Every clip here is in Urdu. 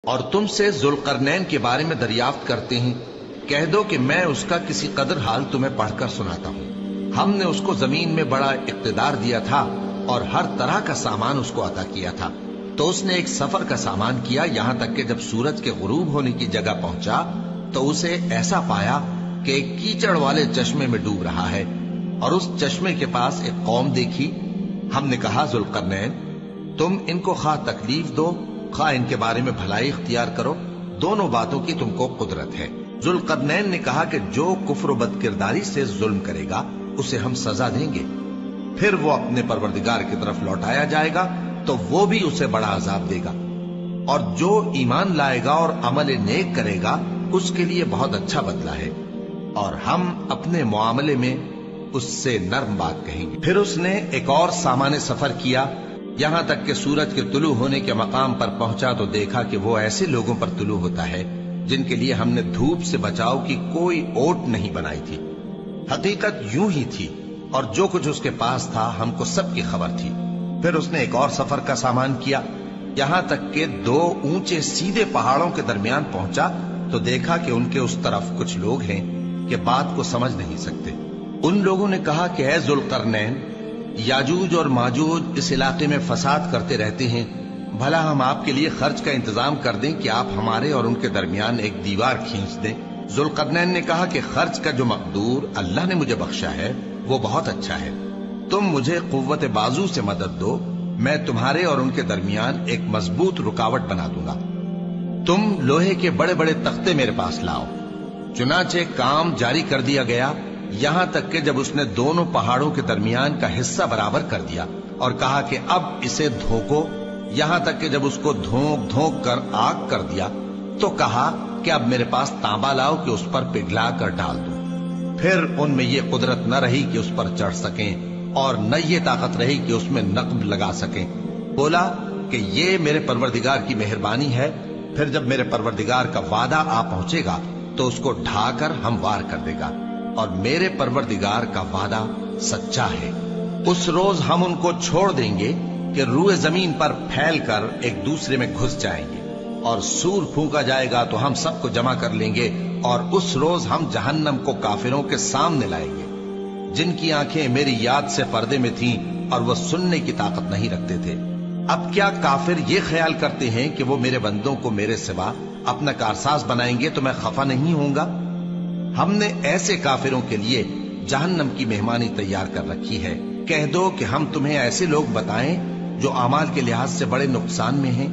اور تم سے ذوالقرنین کے بارے میں دریافت کرتے ہیں، کہہ دو کہ میں اس کا کسی قدر حال تمہیں پڑھ کر سناتا ہوں۔ ہم نے اس کو زمین میں بڑا اقتدار دیا تھا اور ہر طرح کا سامان اس کو عطا کیا تھا، تو اس نے ایک سفر کا سامان کیا، یہاں تک کہ جب سورج کے غروب ہونے کی جگہ پہنچا تو اسے ایسا پایا کہ ایک کیچڑ والے چشمے میں ڈوب رہا ہے، اور اس چشمے کے پاس ایک قوم دیکھی۔ ہم نے کہا ذوالقرنین، تم ان کو خواہ تکلیف دو خواہ ان کے بارے میں بھلائی اختیار کرو، دونوں باتوں کی تم کو قدرت ہے۔ ذوالقرنین نے کہا کہ جو کفر و بد کرداری سے ظلم کرے گا اسے ہم سزا دیں گے، پھر وہ اپنے پروردگار کی طرف لوٹایا جائے گا تو وہ بھی اسے بڑا عذاب دے گا، اور جو ایمان لائے گا اور عمل نیک کرے گا اس کے لیے بہت اچھا بدلہ ہے، اور ہم اپنے معاملے میں اس سے نرم بات کہیں گے۔ پھر اس نے ایک اور سامان سفر کیا، یہاں تک کہ سورج کے طلوع ہونے کے مقام پر پہنچا تو دیکھا کہ وہ ایسے لوگوں پر طلوع ہوتا ہے جن کے لیے ہم نے دھوپ سے بچاؤ کی کوئی اوٹ نہیں بنائی تھی۔ حقیقت یوں ہی تھی، اور جو کچھ اس کے پاس تھا ہم کو سب کی خبر تھی۔ پھر اس نے ایک اور سفر کا سامان کیا، یہاں تک کہ دو اونچے سیدھے پہاڑوں کے درمیان پہنچا تو دیکھا کہ ان کے اس طرف کچھ لوگ ہیں کہ بات کو سمجھ نہیں سکتے۔ ان لوگوں نے کہا کہ اے ذوالقرنین، یاجوج اور ماجوج اس علاقے میں فساد کرتے رہتے ہیں، بھلا ہم آپ کے لیے خرچ کا انتظام کر دیں کہ آپ ہمارے اور ان کے درمیان ایک دیوار کھینچ دیں۔ ذوالقرنین نے کہا کہ خرچ کا جو مقدور اللہ نے مجھے بخشا ہے وہ بہت اچھا ہے، تم مجھے قوت بازو سے مدد دو، میں تمہارے اور ان کے درمیان ایک مضبوط رکاوٹ بنا دوں گا۔ تم لوہے کے بڑے بڑے تختے میرے پاس لاؤ۔ چنانچہ کام جاری کر دیا گیا، یہاں تک کہ جب اس نے دونوں پہاڑوں کے درمیان کا حصہ برابر کر دیا اور کہا کہ اب اسے دھوکو، یہاں تک کہ جب اس کو دھونک دھونک کر آگ کر دیا تو کہا کہ اب میرے پاس تانبا لاؤ کہ اس پر پگھلا کر ڈال دوں۔ پھر ان میں یہ قدرت نہ رہی کہ اس پر چڑھ سکیں، اور نہ یہ طاقت رہی کہ اس میں نقب لگا سکیں۔ بولا کہ یہ میرے پروردگار کی مہربانی ہے، پھر جب میرے پروردگار کا وعدہ آ پہنچے گا تو اس کو ڈھا کر ہموار کر دے گا، اور میرے پروردگار کا وعدہ سچا ہے۔ اس روز ہم ان کو چھوڑ دیں گے کہ روئے زمین پر پھیل کر ایک دوسرے میں گھس جائیں گے، اور سور پھونکا جائے گا تو ہم سب کو جمع کر لیں گے، اور اس روز ہم جہنم کو کافروں کے سامنے لائیں گے، جن کی آنکھیں میری یاد سے پردے میں تھیں اور وہ سننے کی طاقت نہیں رکھتے تھے۔ اب کیا کافر یہ خیال کرتے ہیں کہ وہ میرے بندوں کو میرے سوا اپنا کارساز بنائیں گے تو میں خفا نہیں ہوں گا؟ ہم نے ایسے کافروں کے لیے جہنم کی مہمانی تیار کر رکھی ہے۔ کہہ دو کہ ہم تمہیں ایسے لوگ بتائیں جو اعمال کے لحاظ سے بڑے نقصان میں ہیں۔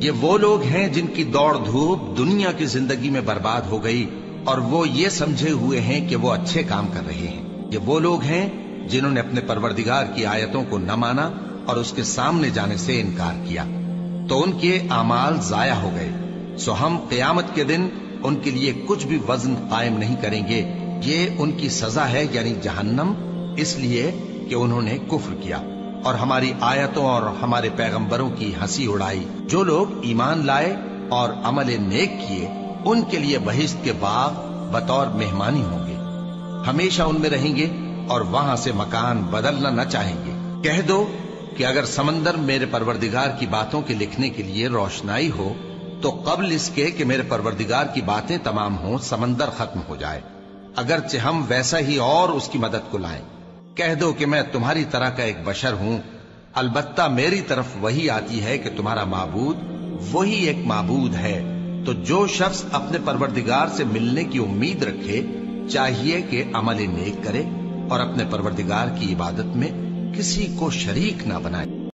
یہ وہ لوگ ہیں جن کی دوڑ دھوپ دنیا کی زندگی میں برباد ہو گئی، اور وہ یہ سمجھے ہوئے ہیں کہ وہ اچھے کام کر رہے ہیں۔ یہ وہ لوگ ہیں جنہوں نے اپنے پروردگار کی آیتوں کو نہ مانا اور اس کے سامنے جانے سے انکار کیا، تو ان کے اعمال ضائع ہو گئے، سو ہم قیامت کے دن ان کے لیے کچھ بھی وزن قائم نہیں کریں گے۔ یہ ان کی سزا ہے، یعنی جہنم، اس لیے کہ انہوں نے کفر کیا اور ہماری آیتوں اور ہمارے پیغمبروں کی ہنسی اڑائی۔ جو لوگ ایمان لائے اور عمل نیک کیے ان کے لیے بہشت کے باغ بطور مہمانی ہوں گے، ہمیشہ ان میں رہیں گے اور وہاں سے مکان بدلنا نہ چاہیں گے۔ کہہ دو کہ اگر سمندر میرے پروردگار کی باتوں کے لکھنے کے لیے روشنائی ہو تو قبل اس کے کہ میرے پروردگار کی باتیں تمام ہوں سمندر ختم ہو جائے، اگرچہ ہم ویسا ہی اور اس کی مدد کو لائیں۔ کہہ دو کہ میں تمہاری طرح کا ایک بشر ہوں، البتہ میری طرف وہی آتی ہے کہ تمہارا معبود وہی ایک معبود ہے، تو جو شخص اپنے پروردگار سے ملنے کی امید رکھے چاہیے کہ عمل نیک کرے اور اپنے پروردگار کی عبادت میں کسی کو شریک نہ بنائے۔